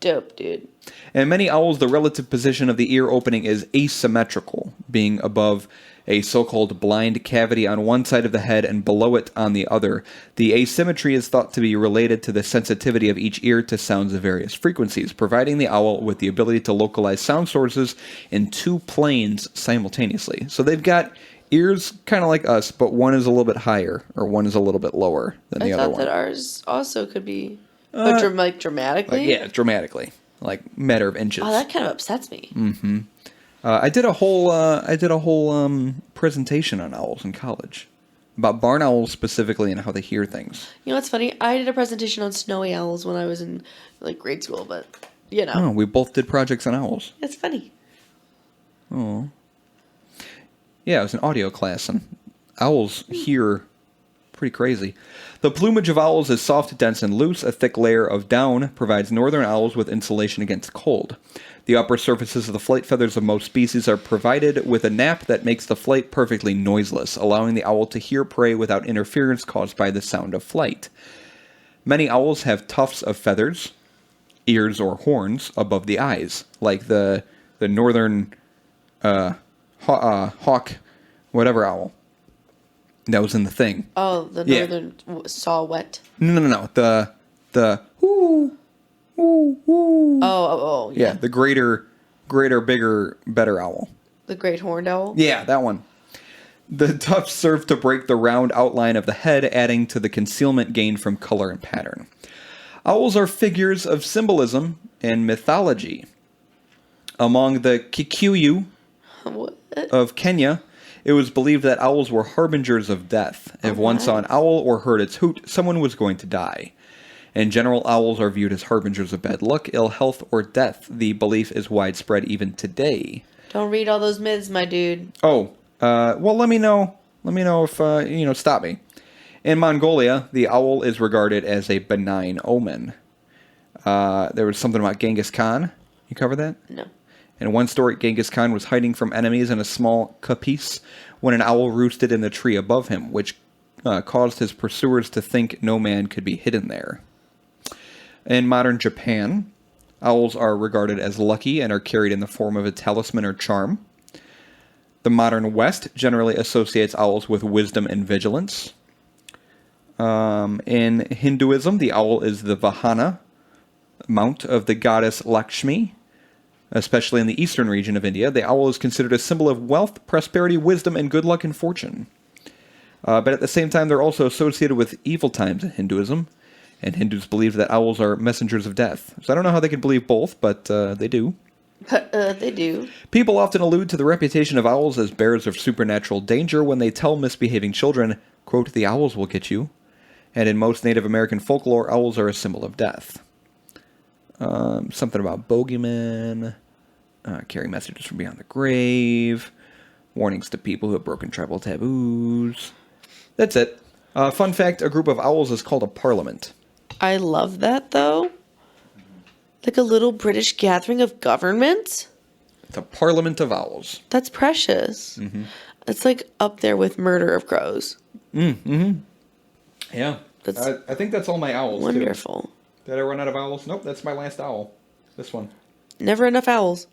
Dope, dude. In many owls, the relative position of the ear opening is asymmetrical, being above a so-called blind cavity on one side of the head and below it on the other. The asymmetry is thought to be related to the sensitivity of each ear to sounds of various frequencies, providing the owl with the ability to localize sound sources in two planes simultaneously. So they've got ears kind of like us, but one is a little bit higher, or one is a little bit lower than the other one. I thought that ours also could be... like dramatically? Yeah, dramatically. Like matter of inches. Oh, that kind of upsets me. Mm-hmm. I did a whole presentation on owls in college, about barn owls specifically and how they hear things. You know what's funny? I did a presentation on snowy owls when I was in like grade school, but you know. Oh, we both did projects on owls. It's funny. Oh. Yeah, it was an audio class, and owls hear pretty crazy. The plumage of owls is soft, dense, and loose. A thick layer of down provides northern owls with insulation against cold. The upper surfaces of the flight feathers of most species are provided with a nap that makes the flight perfectly noiseless, allowing the owl to hear prey without interference caused by the sound of flight. Many owls have tufts of feathers, ears or horns, above the eyes, like the northern hawk, whatever owl. That was in the thing. Oh, the northern saw-whet. No. The whoo, whoo, whoo. Oh, yeah. Yeah, the greater, bigger, better owl. The great horned owl? Yeah, that one. The tufts serve to break the round outline of the head, adding to the concealment gained from color and pattern. Owls are figures of symbolism and mythology. Among the Kikuyu What? of Kenya, it was believed that owls were harbingers of death. If one saw an owl or heard its hoot, someone was going to die. In general, owls are viewed as harbingers of bad luck, ill health, or death. The belief is widespread even today. Don't read all those myths, my dude. Oh, well, let me know. Let me know if, stop me. In Mongolia, the owl is regarded as a benign omen. There was something about Genghis Khan. You cover that? No. In one story, Genghis Khan was hiding from enemies in a small coppice when an owl roosted in the tree above him, which caused his pursuers to think no man could be hidden there. In modern Japan, owls are regarded as lucky and are carried in the form of a talisman or charm. The modern West generally associates owls with wisdom and vigilance. In Hinduism, the owl is the Vahana mount of the goddess Lakshmi. Especially in the eastern region of India, the owl is considered a symbol of wealth, prosperity, wisdom, and good luck and fortune. But at the same time, they're also associated with evil times in Hinduism, and Hindus believe that owls are messengers of death. So I don't know how they can believe both, but they do. They do. People often allude to the reputation of owls as bearers of supernatural danger when they tell misbehaving children, quote, "the owls will get you." And in most Native American folklore, owls are a symbol of death. Something about bogeymen, carry messages from beyond the grave, warnings to people who have broken tribal taboos. That's it. Fun fact, a group of owls is called a parliament. I love that, though. Like a little British gathering of government? It's a parliament of owls. That's precious. Mm-hmm. It's like up there with murder of crows. Mm-hmm. Yeah. That's I think that's all my owls, wonderful. too. Did I run out of owls? Nope, that's my last owl. This one. Never enough owls.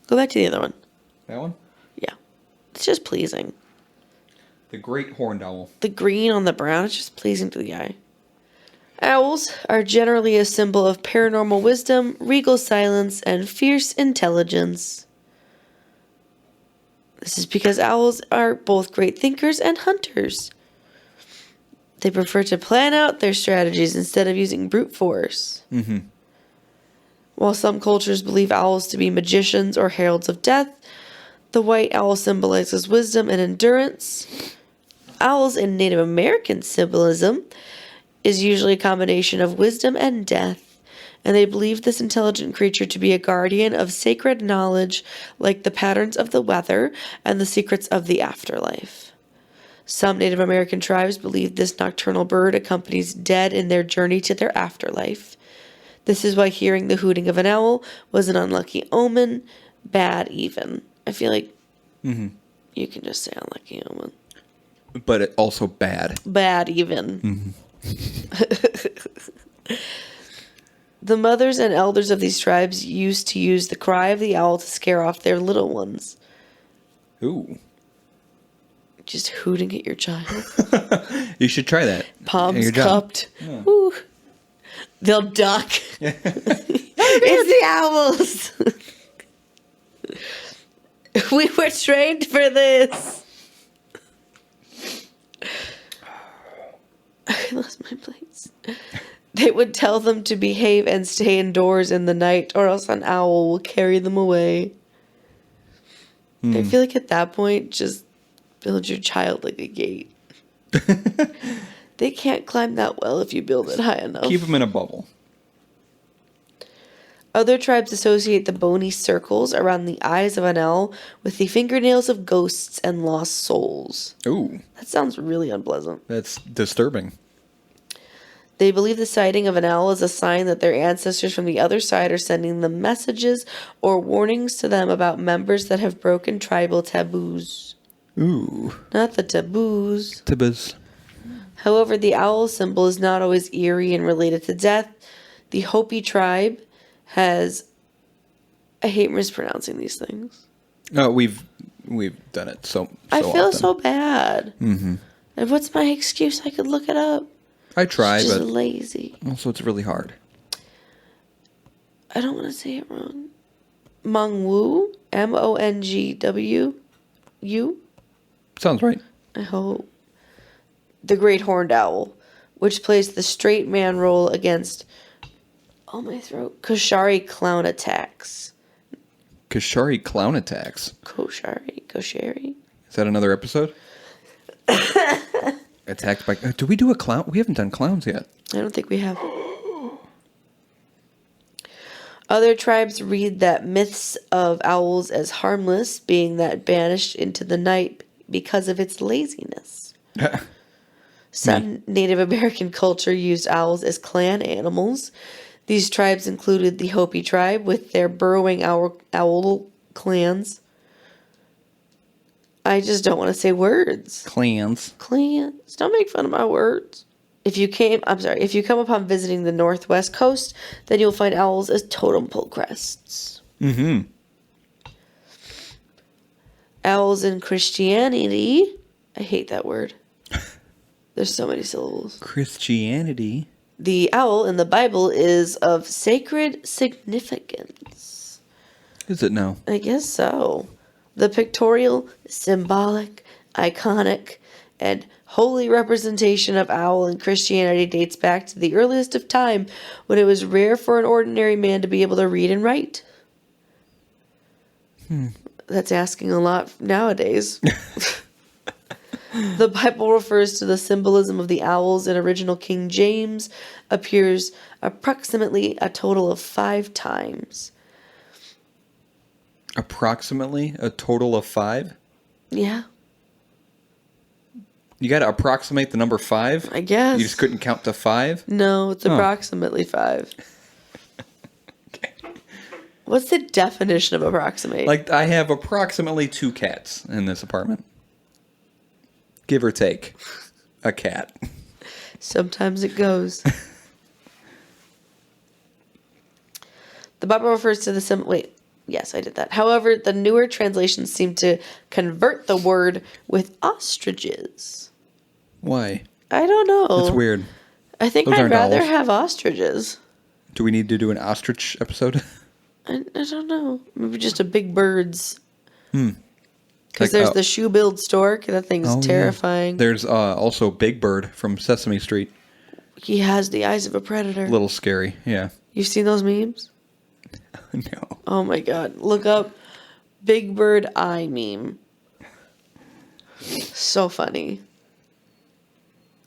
Go back to the other one. That one? Yeah. It's just pleasing. The great horned owl. The green on the brown is just pleasing to the eye. Owls are generally a symbol of paranormal wisdom, regal silence, and fierce intelligence. This is because owls are both great thinkers and hunters. They prefer to plan out their strategies instead of using brute force. Mm-hmm. While some cultures believe owls to be magicians or heralds of death, the white owl symbolizes wisdom and endurance. Owls in Native American symbolism is usually a combination of wisdom and death, and they believe this intelligent creature to be a guardian of sacred knowledge like the patterns of the weather and the secrets of the afterlife. Some Native American tribes believe this nocturnal bird accompanies dead in their journey to their afterlife. This is why hearing the hooting of an owl was an unlucky omen, bad even. I feel like you can just say unlucky omen. But it also bad. Bad even. The mothers and elders of these tribes used to use the cry of the owl to scare off their little ones. Ooh. Just hooting at your child. You should try that. Palms Your job. cupped. Yeah. Woo. They'll duck. It's the owls. We were trained for this. I lost my place. They would tell them to behave and stay indoors in the night, or else an owl will carry them away. I feel like at that point, just build your child like a gate. They can't climb that well if you build it high enough. Keep them in a bubble. Other tribes associate the bony circles around the eyes of an owl with the fingernails of ghosts and lost souls. Ooh. That sounds really unpleasant. That's disturbing. They believe the sighting of an owl is a sign that their ancestors from the other side are sending them messages or warnings to them about members that have broken tribal taboos. Ooh. Not the taboos. Taboos. However, the owl symbol is not always eerie and related to death. The Hopi tribe has... I hate mispronouncing these things. No, we've done it so I feel often. so bad. Mm-hmm. And what's my excuse? I could look it up. I try, It's just but lazy. also it's really hard. I don't want to say it wrong. Mongwu, Mongw. you? Sounds right. I hope. The great horned owl, which plays the straight man role against, oh my throat, Koshari clown attacks. Kashari clown attacks. Koshari. Is that another episode? Attacked by... do we do a clown? We haven't done clowns yet. I don't think we have. Other tribes read that myths of owls as harmless, being that banished into the night because of its laziness. Some Native American culture used owls as clan animals. These tribes included the Hopi tribe with their burrowing owl clans. I just don't want to say words. Clans. Clans. Don't make fun of my words. If you come upon visiting the northwest coast, then you'll find owls as totem pole crests. Mm-hmm. Owls in Christianity. I hate that word. There's so many syllables. Christianity. The owl in the Bible is of sacred significance. Is it now? I guess so. The pictorial, symbolic, iconic, and holy representation of owl in Christianity dates back to the earliest of time, when it was rare for an ordinary man to be able to read and write. That's asking a lot nowadays. The Bible refers to the symbolism of the owls in original King James, appears approximately a total of 5 times. Approximately a total of 5? Yeah, You got to approximate the number 5? I guess. You just couldn't count to 5? No, it's approximately 5. Okay. What's the definition of approximate? Like, I have approximately 2 cats in this apartment. Give or take. A cat. Sometimes it goes. The Bible refers to the symbol. Wait, yes, I did that. However, the newer translations seem to convert the word with ostriches. Why? I don't know. That's weird. I think Those I'd aren't rather owls. have ostriches. Do we need to do an ostrich episode? I don't know. Maybe just a big birds. Like, Because there's the shoe-billed stork. That thing's oh, yeah. terrifying. There's also Big Bird from Sesame Street. He has the eyes of a predator. A little scary, yeah. You've seen those memes? No. Oh my god. Look up Big Bird Eye meme. So funny.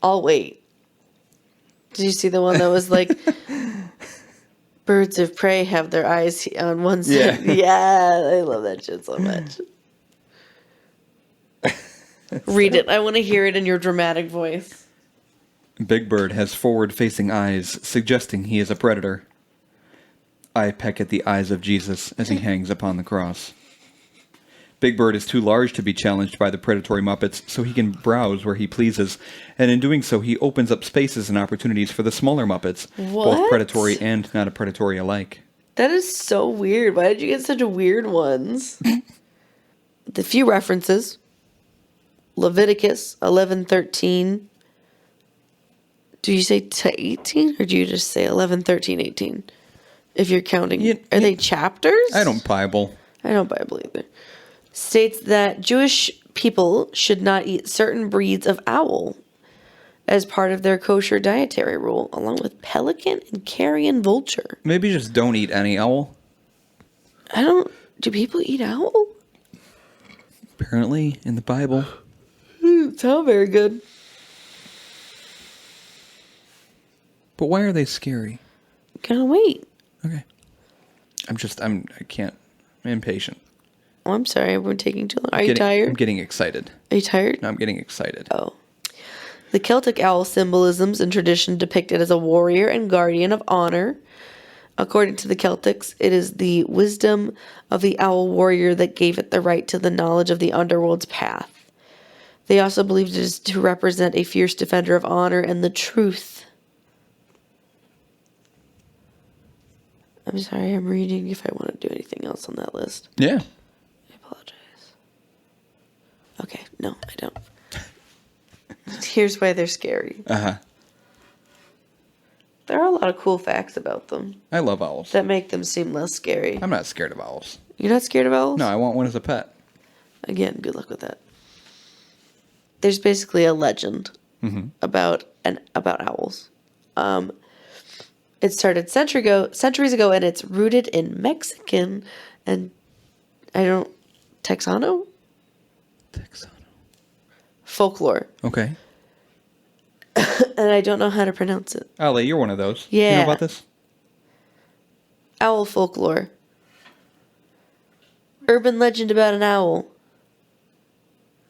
I'll wait. Did you see the one that was like, birds of prey have their eyes on one side? Yeah. Yeah, I love that shit so much. Read it. I want to hear it in your dramatic voice. Big Bird has forward-facing eyes, suggesting he is a predator. I peck at the eyes of Jesus as he hangs upon the cross. Big Bird is too large to be challenged by the predatory Muppets, so he can browse where he pleases, and in doing so he opens up spaces and opportunities for the smaller Muppets, both What? predatory and not a predatory alike. That is so weird. Why did you get such weird ones? The few references. Leviticus 11:13. Do you say to 18 or do you just say 11, 13, 18? If you're counting. Are they chapters? I don't Bible. I don't Bible either. States that Jewish people should not eat certain breeds of owl as part of their kosher dietary rule, along with pelican and carrion vulture. Maybe just don't eat any owl. Do people eat owl? Apparently, in the Bible. Doesn't sound very good. But why are they scary? Gotta wait. Okay. I can't. I'm impatient. Oh, I'm sorry, we're taking too long. Are you I'm tired? getting excited. Are you tired? No, I'm getting excited. Oh. The Celtic owl symbolisms and tradition depicted as a warrior and guardian of honor. According to the Celtics, it is the wisdom of the owl warrior that gave it the right to the knowledge of the underworld's path. They also believed it is to represent a fierce defender of honor and the truth. I'm sorry, I'm reading if I want to do anything else on that list. Yeah. I apologize. Okay, no, I don't. Here's why they're scary. Uh-huh. There are a lot of cool facts about them I love owls. that make them seem less scary. I'm not scared of owls. You're not scared of owls? No, I want one as a pet. Again, good luck with that. There's basically a legend about owls. It started centuries ago, and it's rooted in Mexican and Texano folklore, Okay. and I don't know how to pronounce it. Ali, you're one of those. You Yeah. know about this? Owl folklore. Urban legend about an owl.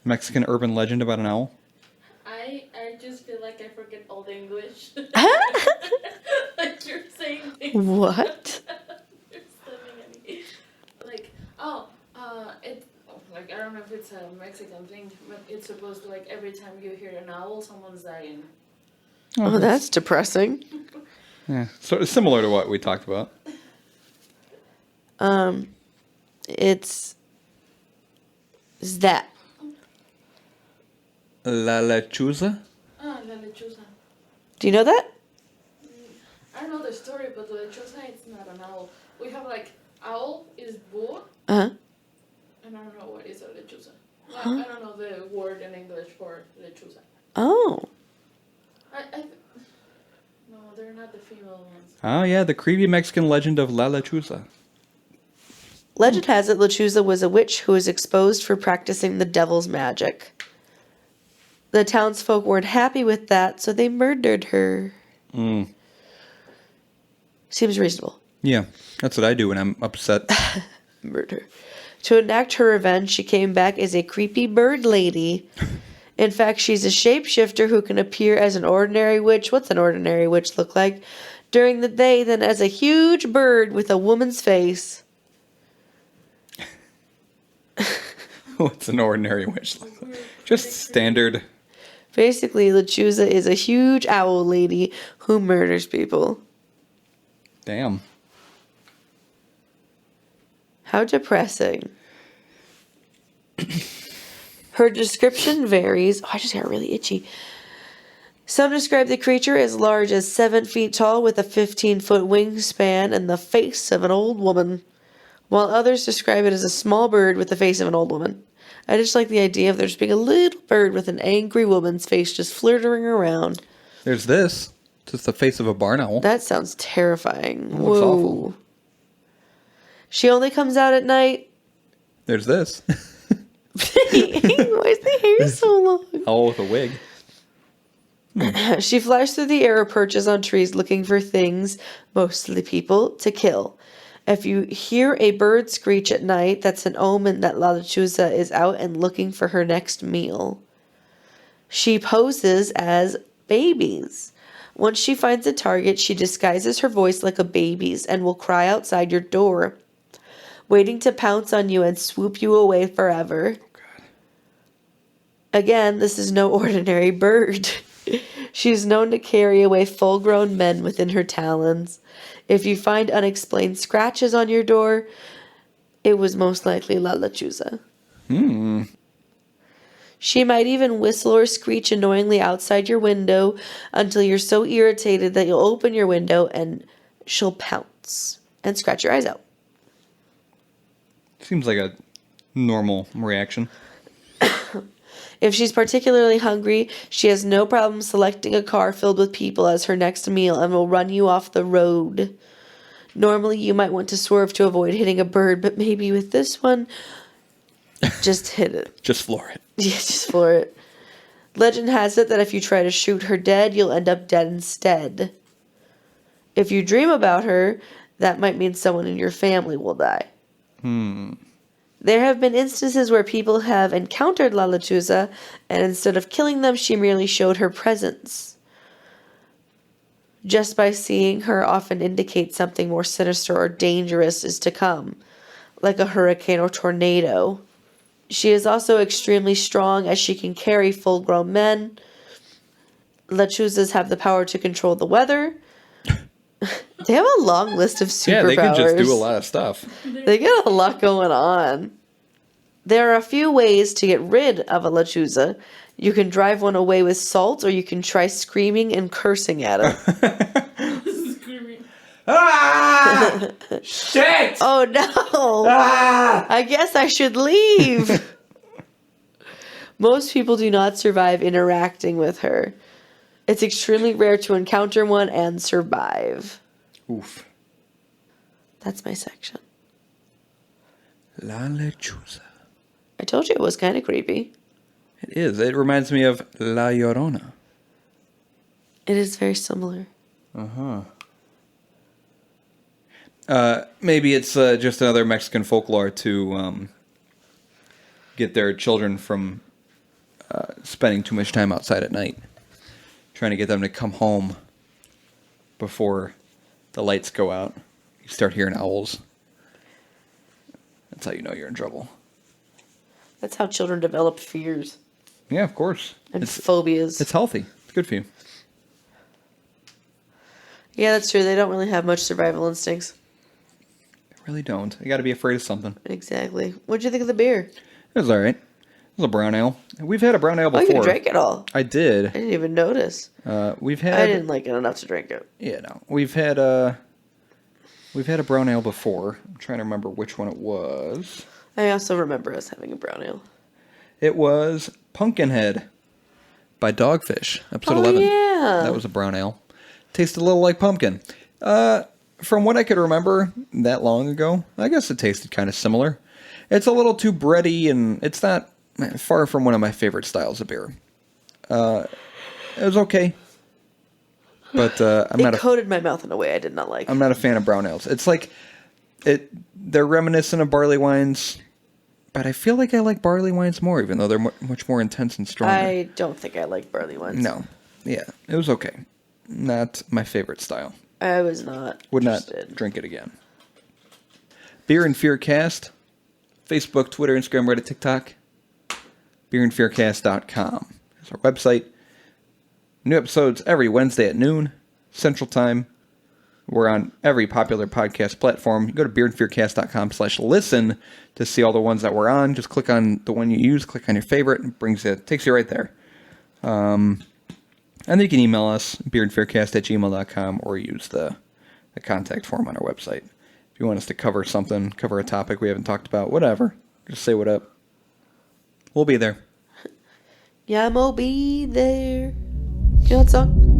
Mexican urban legend about an owl? I just feel like I forget old English. Like you're saying things. What? You're staring at me. Like, like I don't know if it's a Mexican thing, but it's supposed to, like, every time you hear an owl, someone's dying. Oh, that's depressing. Yeah, sort of similar to what we talked about. It's that. La lechuza? Ah, la lechuza. Do you know that? I know the story, but the lechuza, it's not an owl. We have, like, owl is bull, Uh-huh. and I don't know what is a lechuza. Like, I don't know the word in English for lechuza. Oh. No, they're not the female ones. Oh, yeah, the creepy Mexican legend of La lechuza. Legend has it Lechuza was a witch who was exposed for practicing the devil's magic. The townsfolk weren't happy with that, so they murdered her. Seems reasonable. Yeah, that's what I do when I'm upset. Murder. To enact her revenge, she came back as a creepy bird lady. In fact, she's a shapeshifter who can appear as an ordinary witch. What's an ordinary witch look like? During the day, then as a huge bird with a woman's face. What's an ordinary witch look like? Just standard. Basically, Lechuza is a huge owl lady who murders people. Damn. How depressing. Her description varies. Oh, I just got really itchy. Some describe the creature as large as 7 feet tall with a 15-foot wingspan and the face of an old woman, while others describe it as a small bird with the face of an old woman. I just like the idea of there just being a little bird with an angry woman's face just flirting around. There's this. Just the face of a barn owl. That sounds terrifying. That looks awful. She only comes out at night. There's this. Why is the hair so long? Owl with a wig. She flies through the air or perches on trees looking for things, mostly people, to kill. If you hear a bird screech at night, that's an omen that La Lechuza is out and looking for her next meal. She poses as babies. Once she finds a target, she disguises her voice like a baby's and will cry outside your door, waiting to pounce on you and swoop you away forever. Again, this is no ordinary bird. She's known to carry away full-grown men within her talons. If you find unexplained scratches on your door, it was most likely La Lechuza. She might even whistle or screech annoyingly outside your window until you're so irritated that you'll open your window and she'll pounce and scratch your eyes out. Seems like a normal reaction. If she's particularly hungry, she has no problem selecting a car filled with people as her next meal and will run you off the road. Normally, you might want to swerve to avoid hitting a bird, but maybe with this one, just hit it. Just floor it. Yeah, just floor it. Legend has it that if you try to shoot her dead, you'll end up dead instead. If you dream about her, that might mean someone in your family will die. There have been instances where people have encountered La Lechuza, and instead of killing them, she merely showed her presence. Just by seeing her often indicates something more sinister or dangerous is to come, like a hurricane or tornado. She is also extremely strong as she can carry full-grown men. Lechuzas have the power to control the weather. They have a long list of superpowers. Yeah, they can just do a lot of stuff. They get a lot going on. There are a few ways to get rid of a Lechuza. You can drive one away with salt, or you can try screaming and cursing at it. Screaming. Ah! Shit! Oh no! Ah! I guess I should leave. Most people do not survive interacting with her. It's extremely rare to encounter one and survive. Oof. That's my section. La lechuza. I told you it was kind of creepy. It is. It reminds me of La Llorona. It is very similar. Maybe it's just another Mexican folklore to get their children from spending too much time outside at night. Trying to get them to come home before the lights go out. You start hearing owls. That's how you know you're in trouble. That's how children develop fears Yeah, of course. and phobias. It's healthy. It's good for you. Yeah, that's true. They don't really have much survival instincts. They really don't. You got to be afraid of something. Exactly. What'd you think of the beer? It was all right. It was a brown ale. We've had a brown ale before. Oh, you drank it all. I did. I didn't even notice. We've had. I didn't like it enough to drink it. Yeah, no. We've had a brown ale before. I'm trying to remember which one it was. I also remember us having a brown ale. It was Pumpkinhead by Dogfish, episode Oh, 11. yeah. That was a brown ale. Tasted a little like pumpkin. From what I could remember that long ago, I guess it tasted kind of similar. It's a little too bready, and it's not far from one of my favorite styles of beer. It was okay, but It coated my mouth in a way I did not like. I'm not a fan of brown ales. It's like they're reminiscent of barley wines, but I feel like I like barley wines more, even though they're much more intense and stronger. I don't think I like barley wines. No, yeah, it was okay. Not my favorite style. I was not. Would interested. not drink it again. Beer and Fear Cast, Facebook, Twitter, Instagram, Reddit, TikTok. beerandfearcast.com is our website. New episodes every Wednesday at noon Central Time. We're on every popular podcast platform. You go to beerandfearcast.com/listen to see all the ones that we're on. Just click on the one you use, click on your favorite, and takes you right there. And then you can email us, beerandfearcast@gmail.com, or use the contact form on our website. If you want us to cover something, cover a topic we haven't talked about, whatever, just say what up. We'll be there. Yeah, I'll be there. You know that song?